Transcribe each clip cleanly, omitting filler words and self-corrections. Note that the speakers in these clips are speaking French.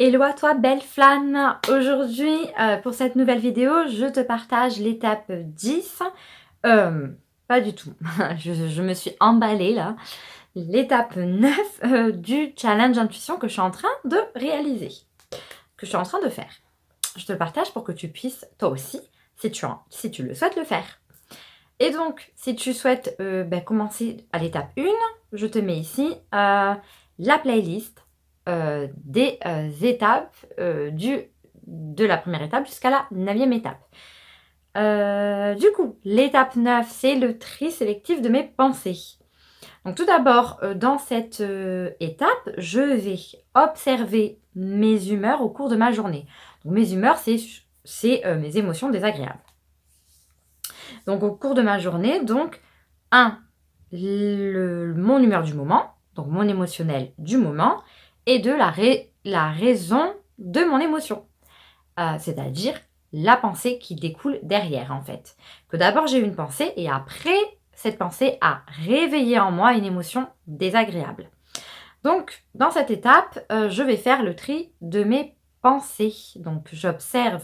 Hello à toi, belle flamme. Aujourd'hui, pour cette nouvelle vidéo, je te partage l'étape 10. Pas du tout, je me suis emballée là. L'étape 9 du challenge intuition que je suis en train de réaliser, que je suis en train de faire. Je te le partage pour que tu puisses, toi aussi, si tu le souhaites, le faire. Et donc, si tu souhaites commencer à l'étape 1, je te mets ici la playlist des étapes de la première étape jusqu'à la 9e étape. Du coup, l'étape 9, c'est le tri sélectif de mes pensées. Donc tout d'abord, dans cette étape, je vais observer mes humeurs au cours de ma journée. Donc mes humeurs, c'est mes émotions désagréables. Donc au cours de ma journée, donc mon humeur du moment, donc mon émotionnel du moment, et de la raison de mon émotion. C'est-à-dire la pensée qui découle derrière en fait. Que d'abord j'ai eu une pensée et après cette pensée a réveillé en moi une émotion désagréable. Donc dans cette étape, je vais faire le tri de mes pensées. Donc j'observe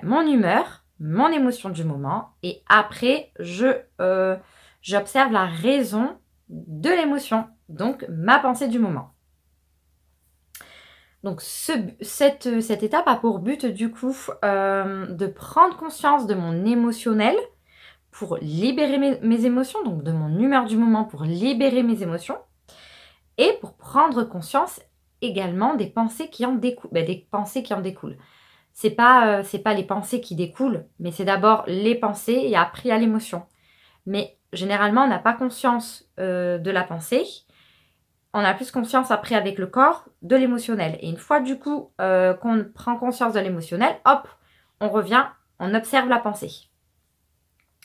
mon humeur, mon émotion du moment et après j'observe la raison de l'émotion, donc ma pensée du moment. Donc cette étape a pour but du coup de prendre conscience de mon émotionnel pour libérer mes émotions, donc de mon humeur du moment pour libérer mes émotions et pour prendre conscience également des pensées qui en découlent. C'est pas les pensées qui découlent, mais c'est d'abord les pensées et après il y a l'émotion. Mais généralement, on n'a pas conscience de la pensée. On a plus conscience après avec le corps de l'émotionnel. Et une fois du coup qu'on prend conscience de l'émotionnel, hop, on revient, on observe la pensée.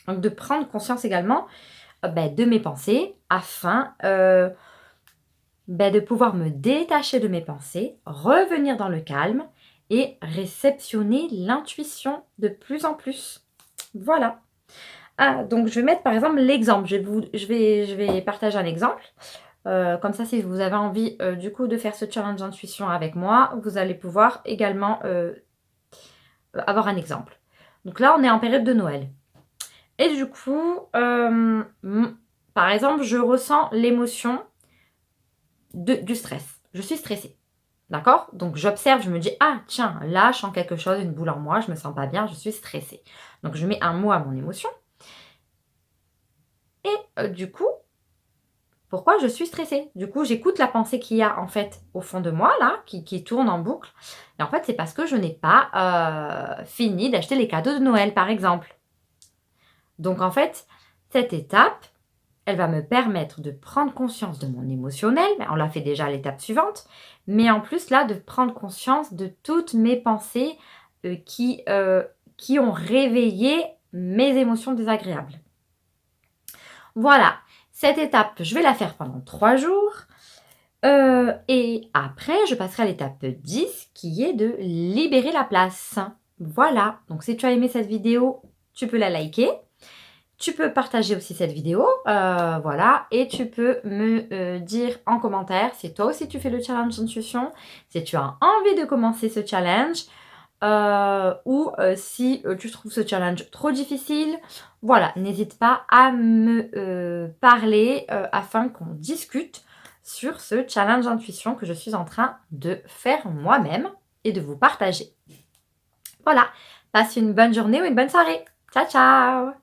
Donc de prendre conscience également de mes pensées afin de pouvoir me détacher de mes pensées, revenir dans le calme et réceptionner l'intuition de plus en plus. Voilà. Donc je vais mettre par exemple l'exemple. Je vais partager un exemple. Comme ça, si vous avez envie du coup de faire ce challenge intuition avec moi, vous allez pouvoir également avoir un exemple. Donc là, on est en période de Noël. Et du coup, par exemple, je ressens l'émotion du stress. Je suis stressée. D'accord? Donc j'observe, je me dis, ah tiens, là je sens quelque chose, une boule en moi, je me sens pas bien, je suis stressée. Donc je mets un mot à mon émotion. Et du coup, pourquoi je suis stressée? Du coup, j'écoute la pensée qu'il y a en fait au fond de moi, là, qui tourne en boucle. Et en fait, c'est parce que je n'ai pas fini d'acheter les cadeaux de Noël, par exemple. Donc en fait, cette étape, elle va me permettre de prendre conscience de mon émotionnel. On l'a fait déjà à l'étape suivante. Mais en plus, là, de prendre conscience de toutes mes pensées qui ont réveillé mes émotions désagréables. Voilà. Cette étape, je vais la faire pendant 3 jours. Et après, je passerai à l'étape 10 qui est de libérer la place. Voilà. Donc, si tu as aimé cette vidéo, tu peux la liker. Tu peux partager aussi cette vidéo, voilà, et tu peux me dire en commentaire si toi aussi tu fais le challenge intuition, si tu as envie de commencer ce challenge, ou si tu trouves ce challenge trop difficile. Voilà, n'hésite pas à me parler afin qu'on discute sur ce challenge intuition que je suis en train de faire moi-même et de vous partager. Voilà, passe une bonne journée ou une bonne soirée. Ciao, ciao!